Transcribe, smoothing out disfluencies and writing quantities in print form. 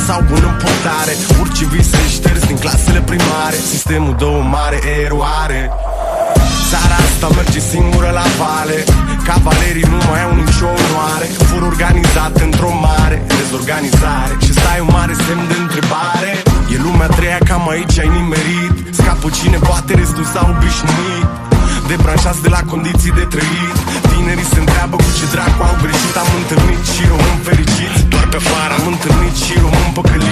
sau în împutare. Orice vise șters din clasele primare. Sistemul dă o mare eroare. Țara asta merge singură la vale. Cavalerii nu mai au nicio onoare. Fur organizat într-o mare dezorganizare. Și stai un mare semn de întrebare. E lumea treia, cam aici ai nimerit. Scapă cine poate, restul s-a obișnuit. Debranșați de la condiții de trăit. Tinerii se întreabă cu ce dracu au greșit. Am întâlnit și români fericiți doar pe afară. Am întâlnit și români păcăliți